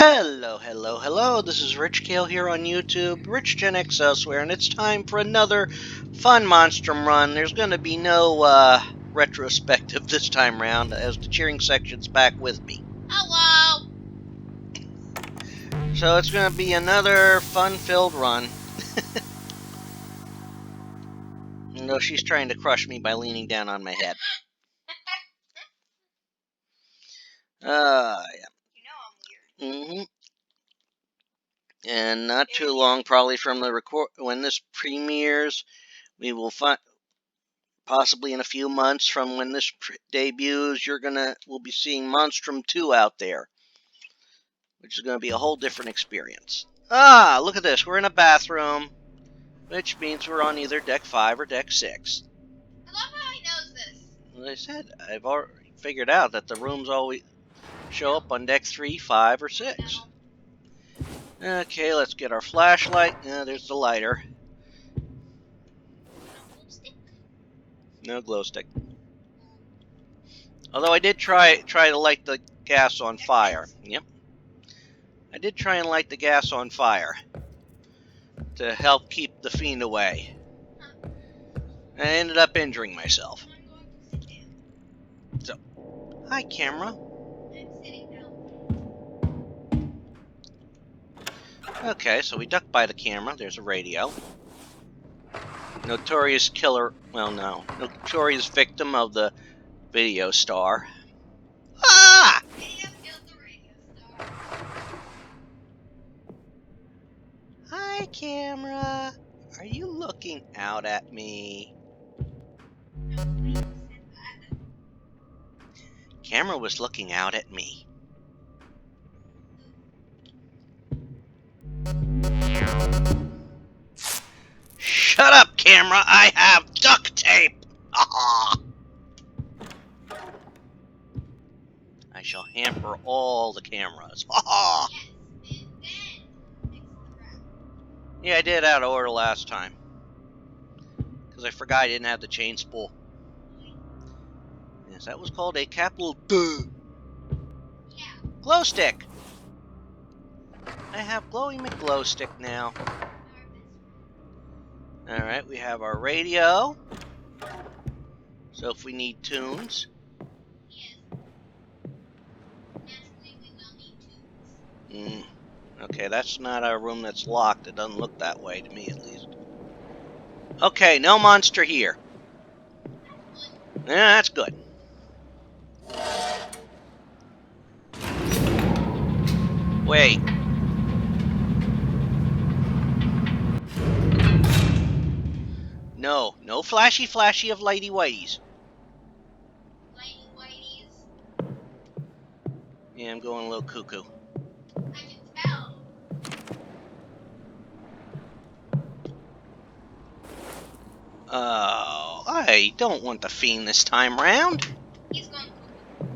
Hello, hello, hello. This is Rich Kale here on YouTube, Rich Gen X elsewhere, and it's time for another fun Monstrum Run. There's going to be no retrospective this time round, as the cheering section's back with me. Hello! So it's going to be another fun-filled run. No, she's trying to crush me by leaning down on my head. Yeah. You know I'm weird. Mm-hmm. And not too long, probably from the when this premieres, we will find. Possibly in a few months from when this debuts, we'll be seeing Monstrum 2 out there, which is gonna be a whole different experience. Ah, look at this. We're in a bathroom, which means we're on either deck 5 or deck 6. I love how he knows this. As I said, I've already figured out that the rooms always show up on deck 3, 5, or 6. Okay, let's get our flashlight. There's the lighter. No glow stick. Although I did try to light the gas on fire. Yep. I did try and light the gas on fire to help keep the Fiend away. I ended up injuring myself. So, hi camera. I'm sitting down. Okay, so we ducked by the camera. There's a radio. Notorious killer. Well, no. Notorious victim of the video star. Ah! Video killed the radio star. Hi camera. Are you looking out at me? Nobody said that. Camera was looking out at me. Shut up, camera! I have duct tape! I shall hamper all the cameras. Yes, and then fix the wrap. Yeah, I did out of order last time. Because I forgot I didn't have the chain spool. Yes, that was called a capital duh. Yeah. Glow stick! I have Glowy McGlow stick now. Alright, we have our radio. So if we need tunes. Yes. Naturally, we will need tunes. Okay, that's not a room that's locked. It doesn't look that way to me, at least. Okay, no monster here. Yeah, that's good. Wait. No flashy of lighty whiteys. Lighty whiteys. Yeah, I'm going a little cuckoo. I can tell. Oh, I don't want the Fiend this time round. He's going cuckoo.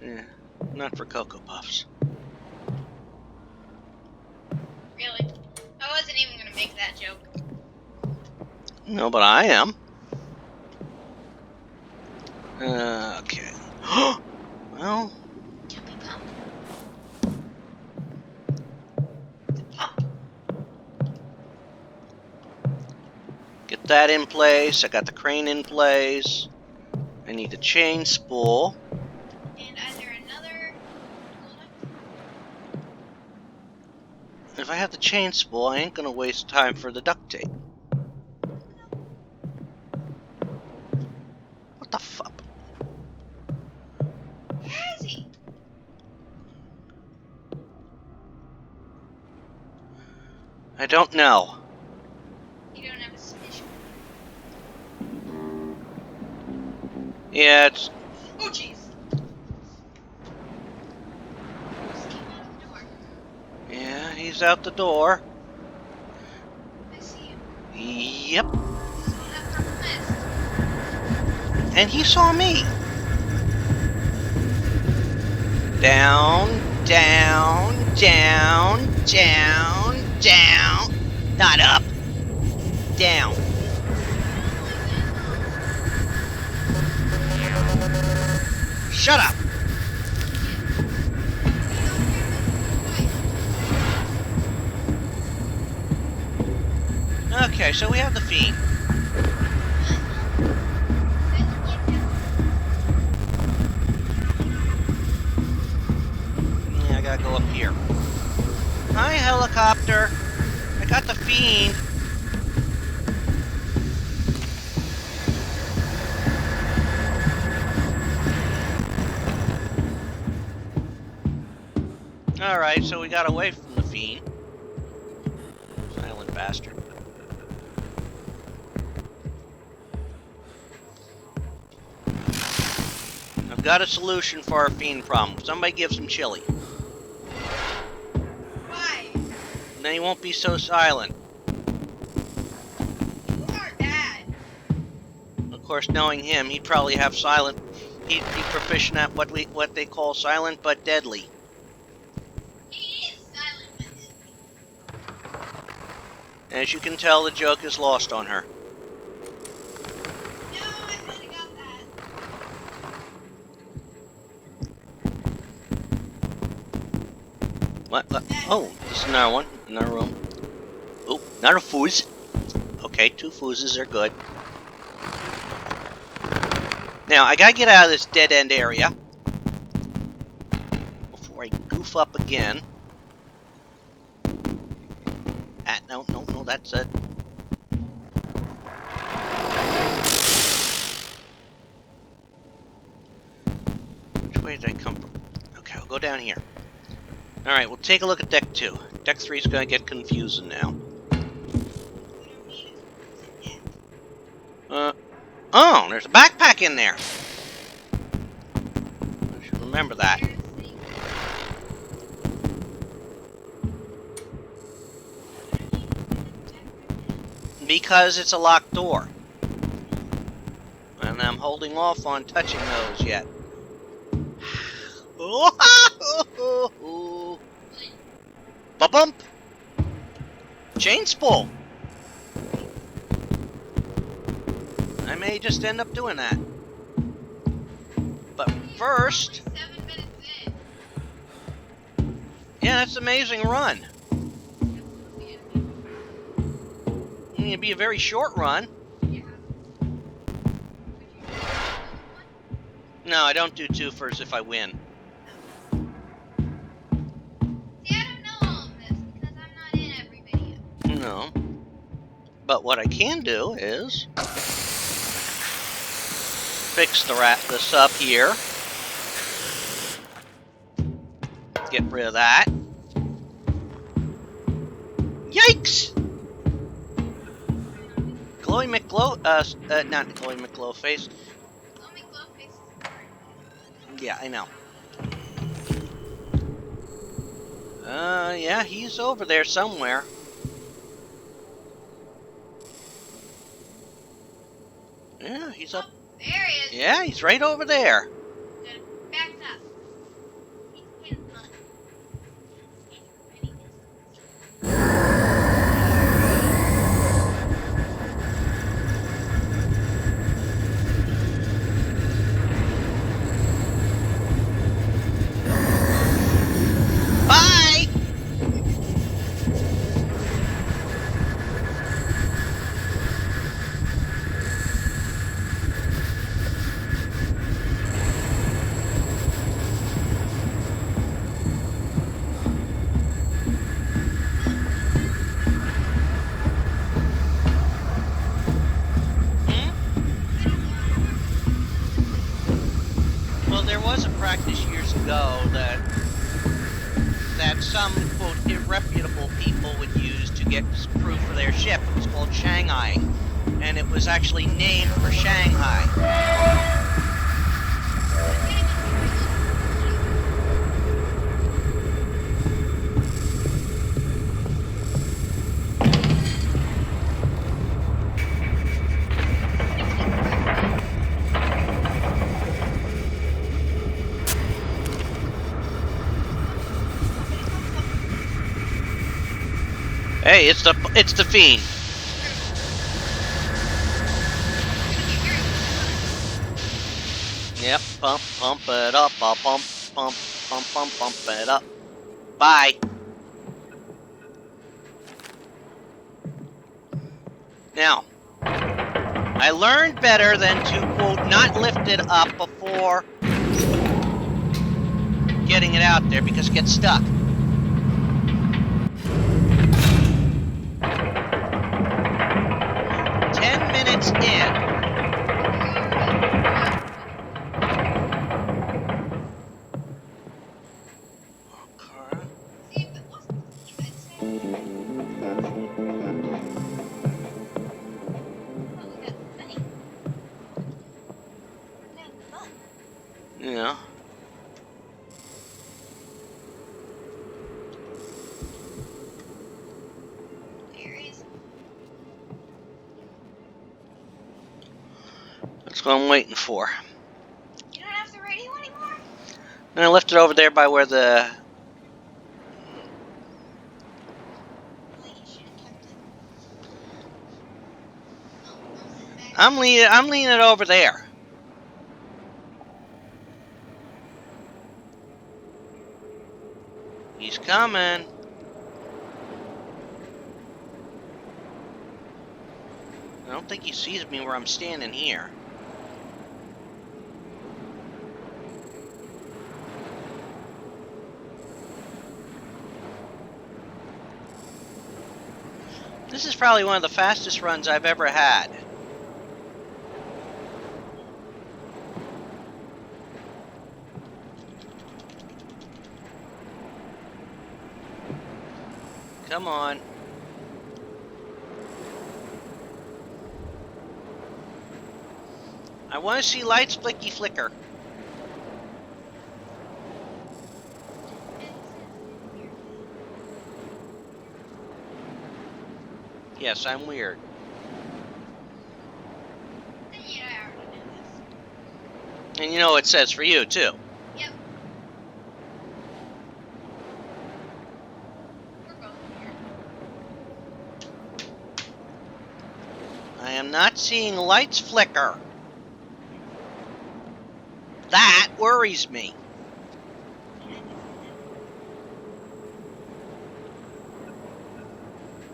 Yeah, not for Cocoa Puffs. Really? I wasn't even going to make that joke. No, but I am. Okay. Well. Can we pump? Get that in place. I got the crane in place. I need the chain spool. And is there another one? If I have the chain spool, I ain't gonna waste time for the duct tape. What the fuck? Where is he? I don't know. You don't have a snitch. Yeah, it's... Oh, jeez. Yeah, he's out the door. I see him. Yep. So that purple mist. And he saw me. Down, down, down, down, down. Not up. Down. Shut up. Okay, so we have the Fiend. Yeah, I gotta go up here. Hi, helicopter. I got the Fiend. Alright, so we got away from the Fiend. Silent bastard. I've got a solution for our Fiend problem. Somebody gives him chili. Why? Then he won't be so silent. You are bad. Of course, knowing him, he'd probably have silent. He'd be proficient at what they call silent but deadly. He is silent with it. As you can tell, the joke is lost on her. No, I could have got that. What? Oh, this is another one. Another room. Oh, not a fuse. Okay, 2 fuses are good. Now, I gotta get out of this dead-end area before I goof up again. No, that's it. Which way did I come from? Okay, I'll go down here. Alright, we'll take a look at Deck 2. Deck 3 is gonna get confusing now. Oh, there's a backpack in there! I should remember that. Because it's a locked door. And I'm holding off on touching those yet. Ba-bump! Chain spool! I may just end up doing that. But first... 7 minutes in. Yeah, that's an amazing run. It'd be a very short run. Yeah. No, I don't do twofers if I win. See, I don't know all of this because I'm not in every video. No. But what I can do is... fix this up here. Get rid of that. Yikes! Chloe McGlow, not Chloe McGlowface. Yeah, I know. Yeah, he's over there somewhere. Yeah, he's up. There he is. Yeah, he's right over there. Back up. He's Bye! Well, there was a practice years ago that some, quote, irreputable people would use to get proof for their ship. It was called Shanghai, and it was actually named for Shanghai. Hey, it's the Fiend. Yep, pump it up, I'll pump it up. Bye. Now, I learned better than to, quote, not lift it up before getting it out there because it gets stuck. 10 minutes in. See, if it wasn't the Fiend, I'd say. Oh, we got the thing. We're down the bug. Yeah. Aries. That's what I'm waiting for. You don't have the radio anymore? And I left it over there by where the... Well, you should have kept it. Oh, I'm leaning it over there. He's coming. I don't think he sees me where I'm standing here. This is probably one of the fastest runs I've ever had. Come on. I want to see lights flicky flicker. Yes, I'm weird. Yeah, I already knew this. And you know what it says for you, too. Yep. We're both weird. I am not seeing lights flicker. That worries me.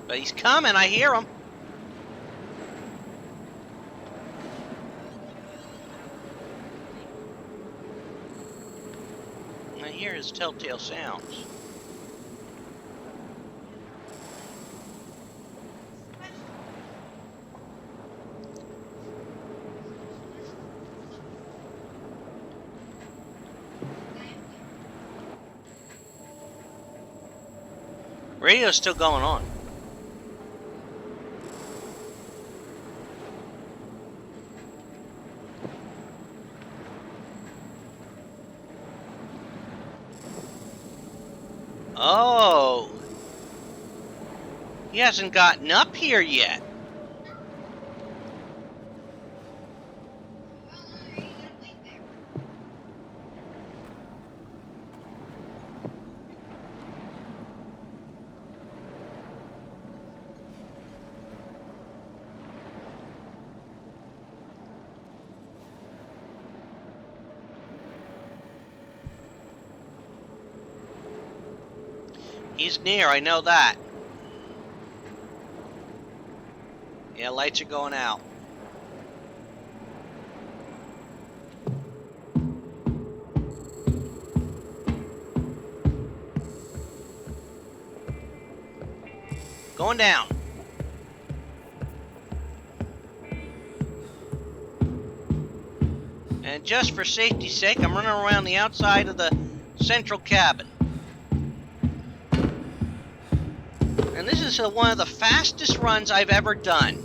But he's coming, I hear him. I hear his telltale sounds. Radio's still going on. Oh. He hasn't gotten up here yet. He's near, I know that. Yeah, lights are going out. Going down. And just for safety's sake, I'm running around the outside of the central cabin. And this is one of the fastest runs I've ever done.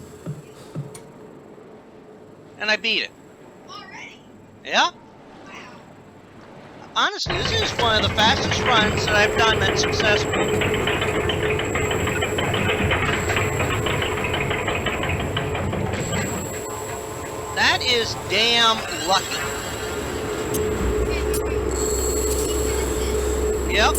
And I beat it. Already? Yeah? Wow. Honestly, this is one of the fastest runs that I've done that's successful. That is damn lucky. Yep.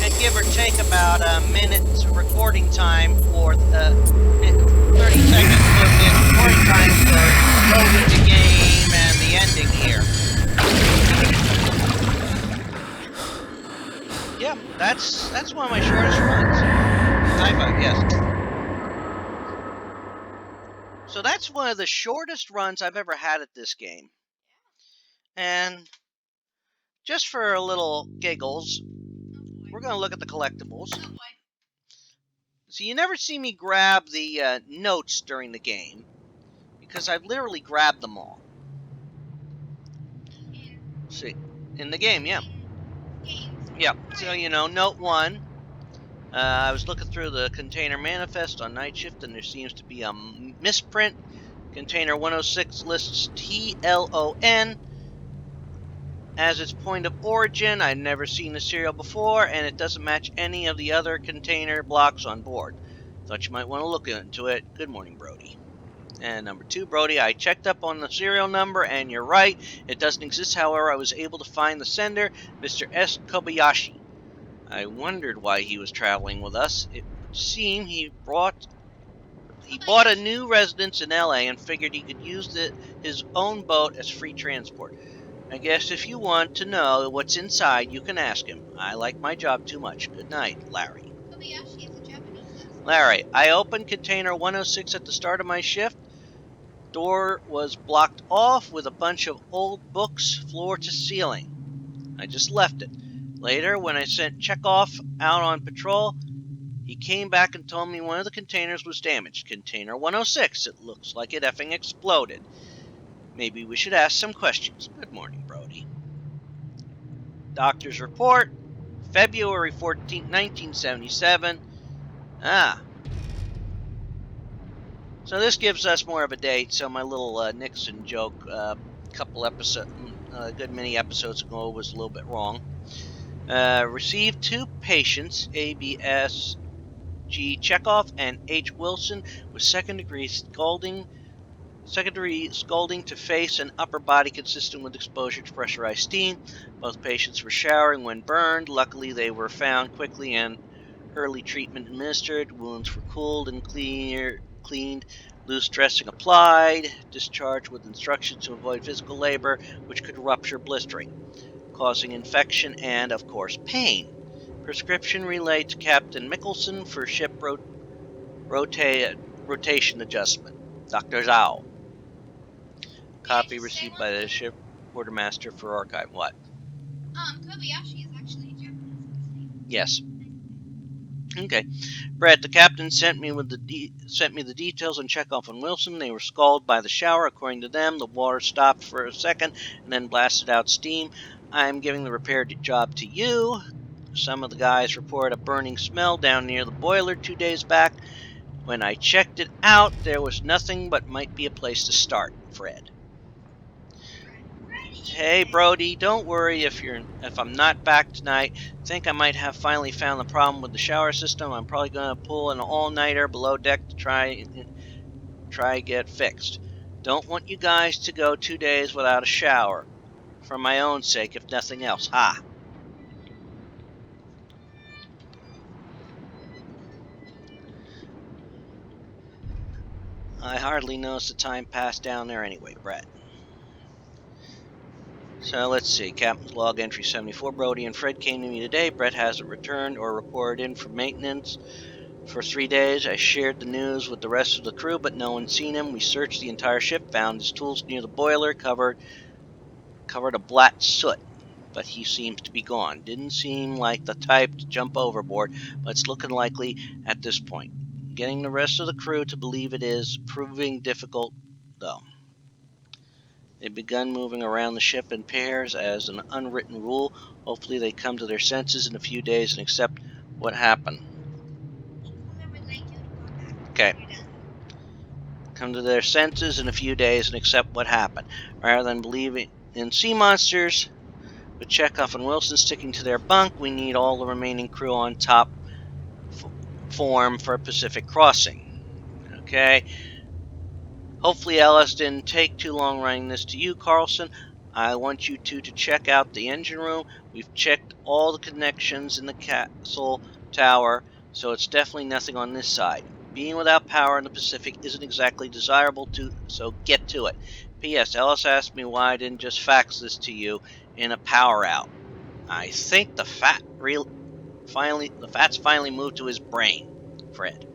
And give or take about a minute's recording time for the 30 seconds of the recording time for loading the game and the ending here. Yep, that's one of my shortest runs. high five, yes. So that's one of the shortest runs I've ever had at this game. And just for a little giggles, we're going to look at the collectibles. Oh boy. So you never see me grab the notes during the game, because I've literally grabbed them all. See, in the game, yeah. Yeah, so note 1. I was looking through the container manifest on night shift, and there seems to be a misprint. Container 106 lists TLON as its point of origin. I've never seen the serial before, and it doesn't match any of the other container blocks on board. Thought you might want to look into it. Good morning, Brody. And number 2, Brody, I checked up on the serial number, and you're right, it doesn't exist. However, I was able to find the sender, Mr. S. Kobayashi. I wondered why he was traveling with us. It would seem he bought a new residence in LA and figured he could use his own boat as free transport. I guess if you want to know what's inside, you can ask him. I like my job too much. Good night, Larry. Kobayashi is a Japanese name. Larry, I opened container 106 at the start of my shift. Door was blocked off with a bunch of old books floor to ceiling. I just left it. Later, when I sent Chekhov out on patrol, he came back and told me one of the containers was damaged. Container 106. It looks like it effing exploded. Maybe we should ask some questions. Good morning, Brody. Doctor's report, February 14, 1977. So this gives us more of a date. So my little Nixon joke, a good many episodes ago, was a little bit wrong. Received 2 patients, ABS G. Chekhov and H. Wilson, with second-degree scalding to face and upper body consistent with exposure to pressurized steam. Both patients were showering when burned. Luckily, they were found quickly and early treatment administered. Wounds were cooled and cleaned. Loose dressing applied. Discharged with instructions to avoid physical labor, which could rupture blistering, causing infection and, of course, pain. Prescription relayed to Captain Mickelson for ship rotation adjustment. Dr. Zhao. Copy received by the ship quartermaster for archive. What? Kobayashi is actually a Japanese name. Yes. Okay. Brett, the captain sent me the details on Chekhov and Wilson. They were scalded by the shower. According to them, the water stopped for a second and then blasted out steam. I'm giving the repair job to you. Some of the guys report a burning smell down near the boiler 2 days back. When I checked it out, there was nothing but might be a place to start. Fred. Hey, Brody, don't worry if I'm not back tonight. Think I might have finally found the problem with the shower system. I'm probably going to pull an all-nighter below deck to try get fixed. Don't want you guys to go 2 days without a shower. For my own sake, if nothing else. Ha! I hardly noticed the time passed down there anyway, Brett. So let's see. Captain's log entry 74. Brody and Fred came to me today. Brett hasn't returned or reported in for maintenance for 3 days. I shared the news with the rest of the crew, but no one's seen him. We searched the entire ship, found his tools near the boiler, covered a black soot, but he seems to be gone. Didn't seem like the type to jump overboard, but it's looking likely at this point. Getting the rest of the crew to believe it is proving difficult, though. They've begun moving around the ship in pairs as an unwritten rule. Hopefully they come to their senses in a few days and accept what happened. Okay. Come to their senses in a few days and accept what happened. Rather than believing in sea monsters, with Chekhov and Wilson sticking to their bunk, we need all the remaining crew on top form for Pacific crossing. Okay. Hopefully Ellis didn't take too long writing this to you, Carlson. I want you two to check out the engine room. We've checked all the connections in the castle tower, so it's definitely nothing on this side. Being without power in the Pacific isn't exactly desirable, so get to it. P.S. Ellis asked me why I didn't just fax this to you in a power out. I think the fat's finally moved to his brain. Fred.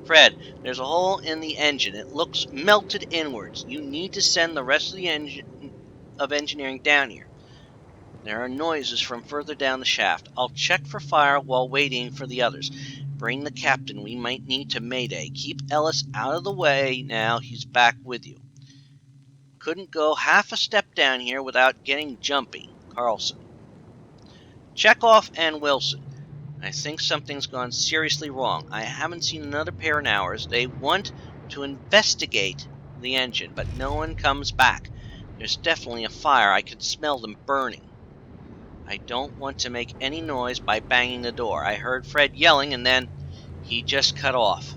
Fred, there's a hole in the engine. It looks melted inwards. You need to send the rest of the engineering down here. There are noises from further down the shaft. I'll check for fire while waiting for the others. Bring the captain. We might need to mayday. Keep Ellis out of the way now he's back with you. Couldn't go half a step down here without getting jumpy. Carlson. Chekhov and Wilson. I think something's gone seriously wrong. I haven't seen another pair in hours. They want to investigate the engine, but no one comes back. There's definitely a fire. I can smell them burning. I don't want to make any noise by banging the door. I heard Fred yelling and then he just cut off.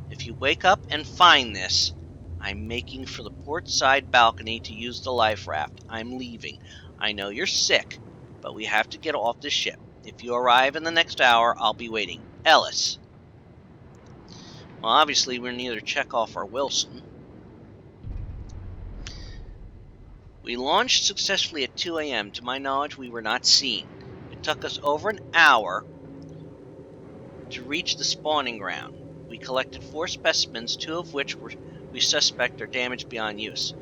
If you wake up and find this, I'm making for the port side balcony to use the life raft. I'm leaving. I know you're sick, but we have to get off this ship. If you arrive in the next hour, I'll be waiting. Ellis. Well, obviously, we're neither Chekhov or Wilson. We launched successfully at 2 a.m. To my knowledge, we were not seen. It took us over an hour to reach the spawning ground. We collected 4 specimens, 2 of which we suspect are damaged beyond use.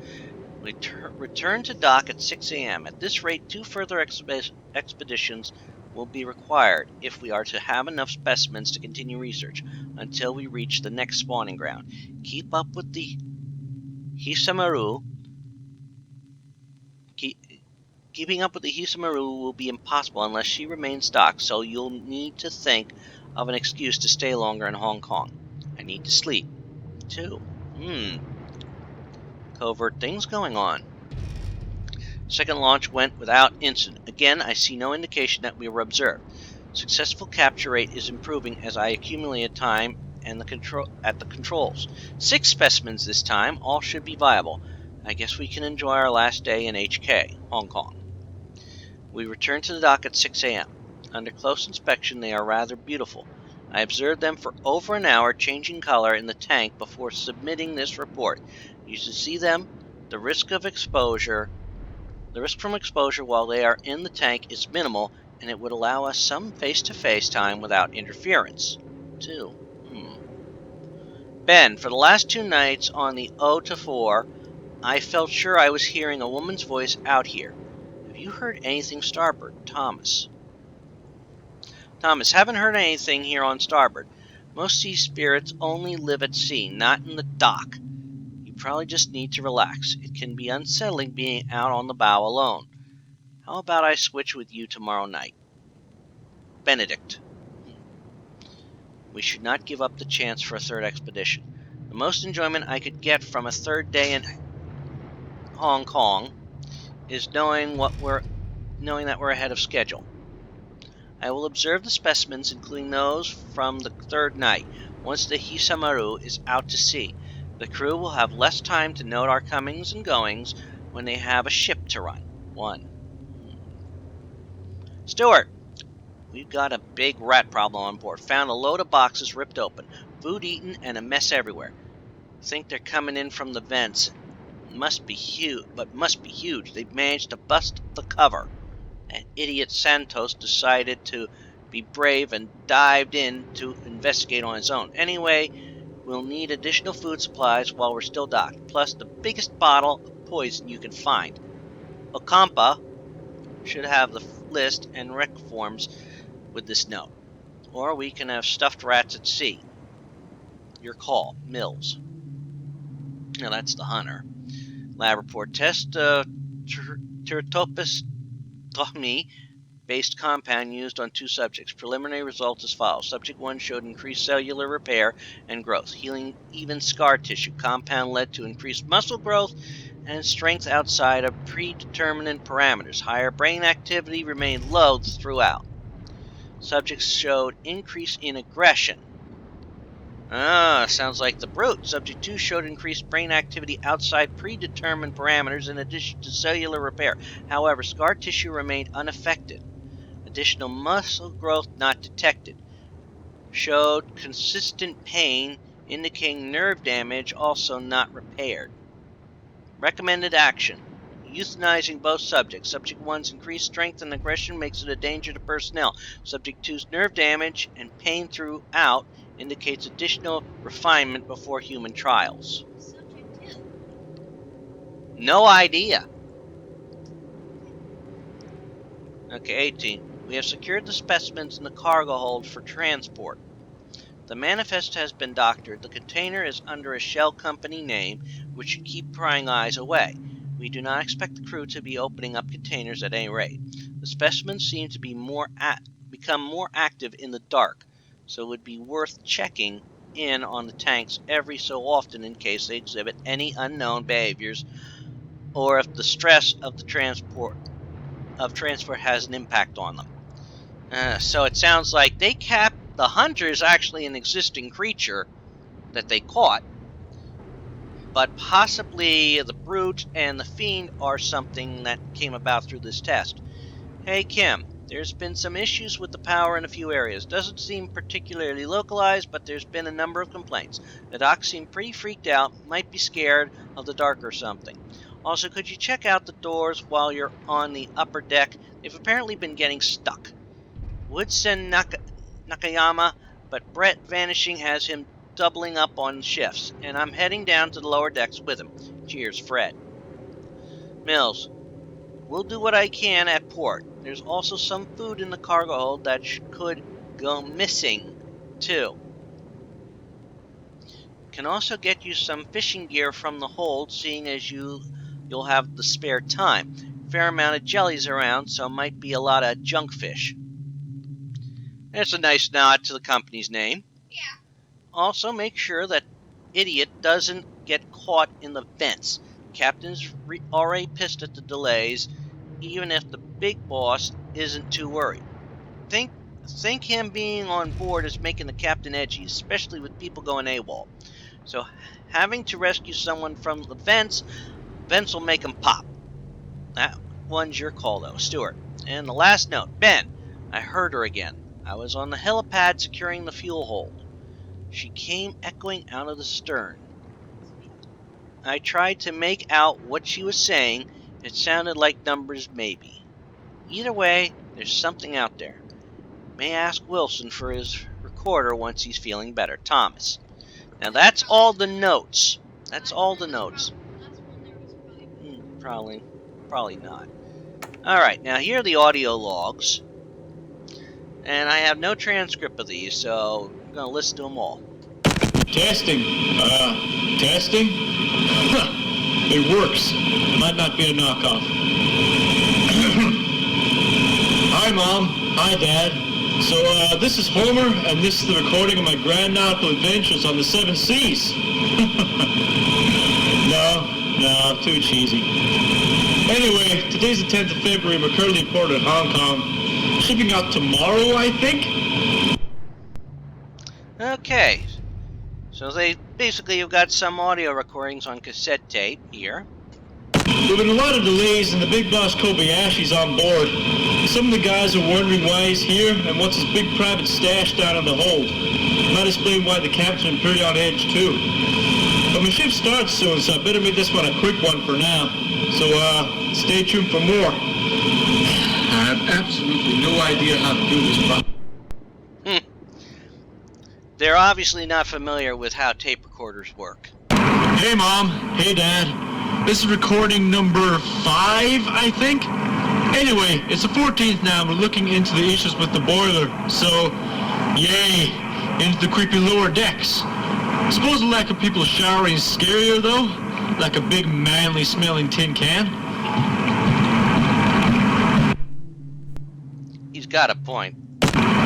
We returned to dock at 6 a.m. At this rate, 2 further expeditions will be required if we are to have enough specimens to continue research until we reach the next spawning ground. Keeping up with the Hisamaru will be impossible unless she remains docked, so you'll need to think of an excuse to stay longer in Hong Kong. I need to sleep, too. Covert things going on. Second launch went without incident. Again, I see no indication that we were observed. Successful capture rate is improving as I accumulate time and at the controls. 6 specimens this time. All should be viable. I guess we can enjoy our last day in HK, Hong Kong. We return to the dock at 6 a.m. Under close inspection, they are rather beautiful. I observed them for over an hour, changing color in the tank before submitting this report. You should see them. The risk from exposure while they are in the tank is minimal, and it would allow us some face-to-face time without interference. 2. Ben, for the last 2 nights on the 0-4, I felt sure I was hearing a woman's voice out here. Have you heard anything starboard? Thomas. Thomas, haven't heard anything here on starboard. Most sea spirits only live at sea, not in the dock. You probably just need to relax. It can be unsettling being out on the bow alone. How about I switch with you tomorrow night? Benedict. We should not give up the chance for a 3rd expedition. The most enjoyment I could get from a 3rd day in Hong Kong is knowing that we're ahead of schedule. I will observe the specimens, including those from the 3rd night, once the Hisamaru is out to sea. The crew will have less time to note our comings and goings when they have a ship to run. 1. Stewart, we've got a big rat problem on board. Found a load of boxes ripped open, food eaten, and a mess everywhere. Think they're coming in from the vents. Must be huge. They've managed to bust the cover. That idiot Santos decided to be brave and dived in to investigate on his own. Anyway, we'll need additional food supplies while we're still docked, plus the biggest bottle of poison you can find. Ocampa should have the list and rec forms with this note. Or we can have stuffed rats at sea. Your call, Mills. Now that's the hunter. Lab report test, Teratopus Tohmi based compound used on 2 subjects. Preliminary results as follows. Subject 1 showed increased cellular repair and growth, healing even scar tissue. Compound led to increased muscle growth and strength outside of predetermined parameters. Higher brain activity remained low throughout. Subjects showed increase in aggression. Sounds like the brute. Subject 2 showed increased brain activity outside predetermined parameters in addition to cellular repair. However, scar tissue remained unaffected. Additional muscle growth not detected. Showed consistent pain, indicating nerve damage also not repaired. Recommended action. euthanizing both subjects. Subject 1's increased strength and aggression makes it a danger to personnel. Subject 2's nerve damage and pain throughout indicates additional refinement before human trials. Subject 2. No idea. Okay, 18. We have secured the specimens in the cargo hold for transport. The manifest has been doctored. The container is under a shell company name, which should keep prying eyes away. We do not expect the crew to be opening up containers at any rate. The specimens seem to be become more active in the dark, so it would be worth checking in on the tanks every so often in case they exhibit any unknown behaviors or if the stress of the transport has an impact on them. So it sounds like the hunter is actually an existing creature that they caught, but possibly the brute and the fiend are something that came about through this test. Hey Kim, there's been some issues with the power in a few areas. Doesn't seem particularly localized, but there's been a number of complaints. The docs seem pretty freaked out, might be scared of the dark or something. Also, could you check out the doors while you're on the upper deck? They've apparently been getting stuck. Would send Nakayama, but Brett vanishing has him doubling up on shifts, and I'm heading down to the lower decks with him. Cheers, Fred. Mills, we'll do what I can at port. There's also some food in the cargo hold that could go missing, too. Can also get you some fishing gear from the hold, seeing as you'll have the spare time. Fair amount of jellies around, so might be a lot of junk fish. It's a nice nod to the company's name. Yeah. Also, make sure that idiot doesn't get caught in the vents. Captain's already pissed at the delays, even if the big boss isn't too worried. Think him being on board is making the captain edgy, especially with people going AWOL. So having to rescue someone from the vents will make him pop. That one's your call, though, Stuart. And the last note, Ben, I heard her again. I was on the helipad securing the fuel hold. She came echoing out of the stern. I tried to make out what she was saying. It sounded like numbers, maybe. Either way, there's something out there. May ask Wilson for his recorder once he's feeling better. Thomas. Now that's all the notes. That's all the notes. Probably not. Alright, now here are the audio logs. And I have no transcript of these, so I'm going to listen to them all. Testing. Testing? Huh. It works. Might not be a knockoff. Hi, Mom. Hi, Dad. So, this is Homer, and this is the recording of my grand nautical adventures on the 7 seas. No, too cheesy. Anyway, today's the 10th of February. We're currently in port at Hong Kong. Shipping out tomorrow, I think? Okay. So they basically have got some audio recordings on cassette tape here. There have been a lot of delays, and the big boss Kobayashi's on board. Some of the guys are wondering why he's here and what's his big private stash down in the hold. Might explain why the captain's pretty on edge, too. But my shift starts soon, so I better make this one a quick one for now. So, stay tuned for more. I have absolutely no idea how to do this problem. They're obviously not familiar with how tape recorders work. Hey, Mom. Hey, Dad. This is recording number 5, I think? Anyway, it's the 14th now, and we're looking into the issues with the boiler. So, yay, into the creepy lower decks. Suppose the lack of people showering is scarier, though? Like a big, manly-smelling tin can? He's got a point.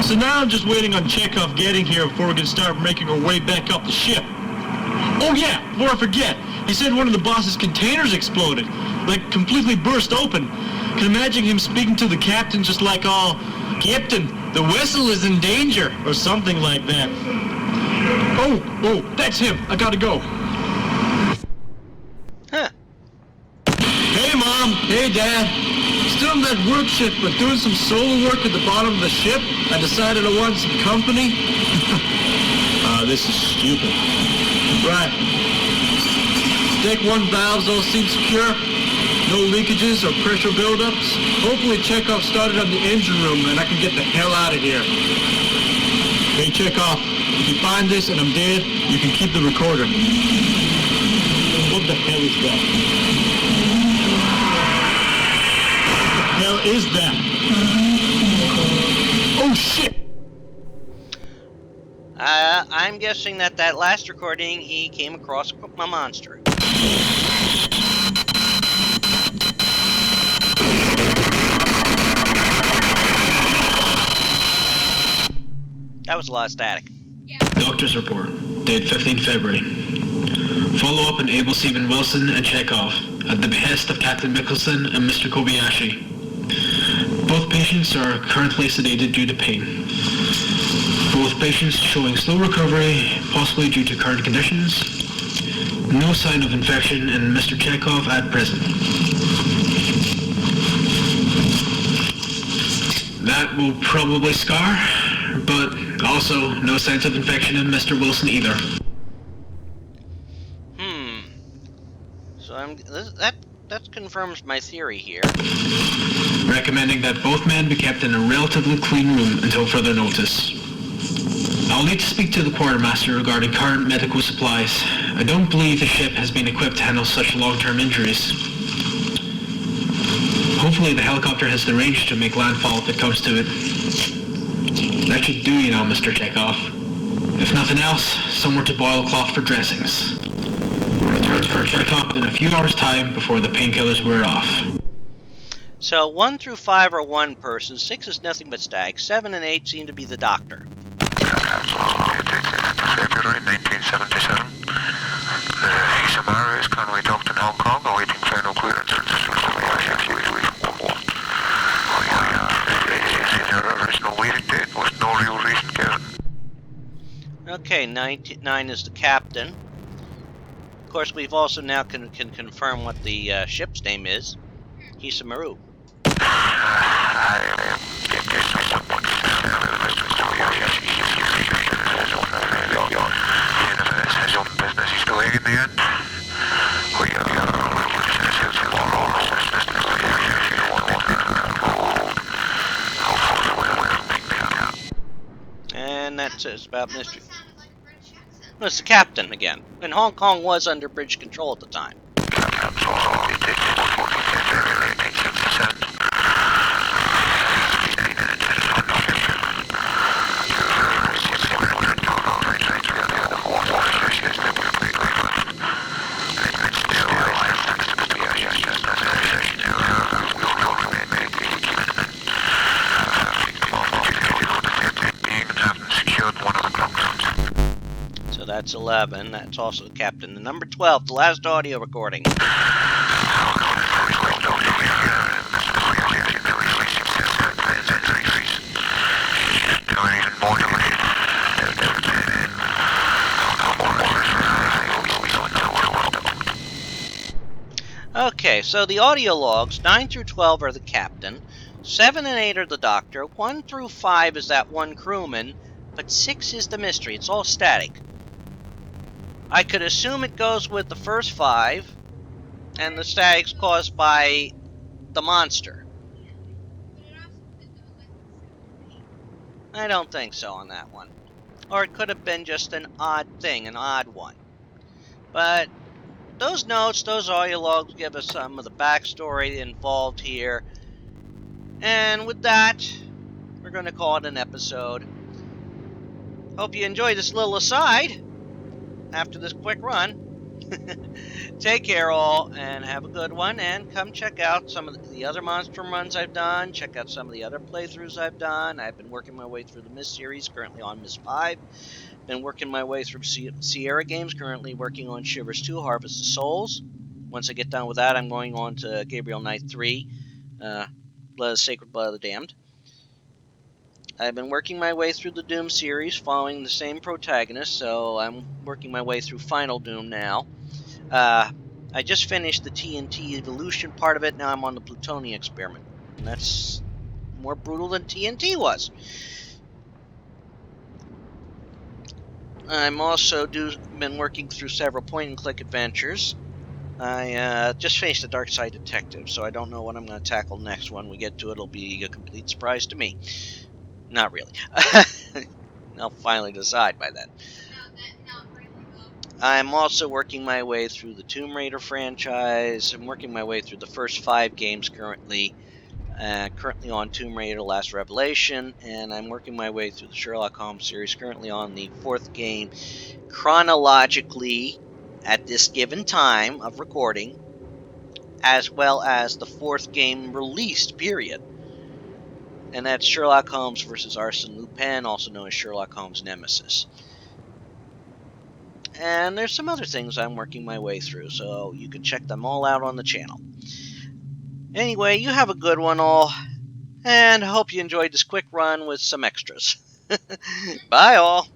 So now I'm just waiting on Chekhov getting here before we can start making our way back up the ship. Oh yeah, before I forget, he said one of the boss's containers exploded, like completely burst open. Can imagine him speaking to the captain just like all, "Captain, the vessel is in danger," or something like that. Oh, that's him. I gotta go. Huh. Hey Mom, hey Dad. Still in that work shift, but doing some solo work at the bottom of the ship. I decided I wanted some company. This is stupid. Right. Deck 1 valves all seem secure. No leakages or pressure buildups. Hopefully Chekhov started on the engine room and I can get the hell out of here. Hey Chekhov, if you find this and I'm dead, you can keep the recorder. What the hell is that? What the hell is that? Oh shit! I'm guessing that last recording he came across a monster. That was a lot of static. Yeah. Doctor's report, date 15 February. Follow-up on Able Seaman Wilson and Chekhov at the behest of Captain Mickelson and Mr. Kobayashi. Both patients are currently sedated due to pain. Both patients showing slow recovery, possibly due to current conditions. No sign of infection in Mr. Chekhov at present. That will probably scar, but also no signs of infection in Mr. Wilson either. So that confirms my theory here. Recommending that both men be kept in a relatively clean room until further notice. I'll need to speak to the quartermaster regarding current medical supplies. I don't believe the ship has been equipped to handle such long-term injuries. Hopefully the helicopter has the range to make landfall if it comes to it. That should do, you know, Mr. Chekhov. If nothing else, somewhere to boil a cloth for dressings. Return for Chekhov in a few hours' time before the painkillers wear off. So 1 through 5 are one person, 6 is nothing but Stag, 7 and 8 seem to be the doctor. February 1977. The Samara is currently docked in Hong Kong, awaiting final clearance. Your original waiting date was no real reason given. Okay, 9 is the captain. Of course, we've also now can confirm what the ship's name is. Hisamaru. His own business he's doing in the end. And that's about Mr. Well, it's the captain again. And Hong Kong was under bridge control at the time. So that's 11. That's also the captain. The number 12, the last audio recording. Okay, so the audio logs, 9 through 12 are the captain, 7 and 8 are the doctor, 1 through 5 is that one crewman, but 6 is the mystery. It's all static. I could assume it goes with the first 5, and the static's caused by the monster. I don't think so on that one. Or it could have been just an odd thing, an odd one. But those notes, those audio logs give us some of the backstory involved here. And with that, we're going to call it an episode. Hope you enjoyed this little aside after this quick run. Take care all, and have a good one, and come check out some of the other Monstrum runs I've done. Check out some of the other playthroughs I've done. I've been working my way through the Mist series, currently on Mist 5. Been working my way through Sierra games, currently working on Shivers 2, Harvest of Souls. Once I get done with that, I'm going on to Gabriel Knight 3, Sacred Blood of the Damned. I've been working my way through the Doom series, following the same protagonist, so I'm working my way through Final Doom now. I just finished the TNT evolution part of it, now I'm on the Plutonian experiment. And that's more brutal than TNT was. I'm also been working through several point-and-click adventures. I just finished The Dark Side Detective, so I don't know what I'm going to tackle next. When we get to it, it'll be a complete surprise to me. Not really. I'll finally decide by then. Not really, though. I'm also working my way through the Tomb Raider franchise. I'm working my way through the first 5 games currently. Currently on Tomb Raider Last Revelation, and I'm working my way through the Sherlock Holmes series, currently on the 4th game chronologically at this given time of recording, as well as the 4th game released, period. And that's Sherlock Holmes versus Arsène Lupin, also known as Sherlock Holmes Nemesis. And there's some other things I'm working my way through, so you can check them all out on the channel. Anyway, you have a good one all, and I hope you enjoyed this quick run with some extras. Bye all!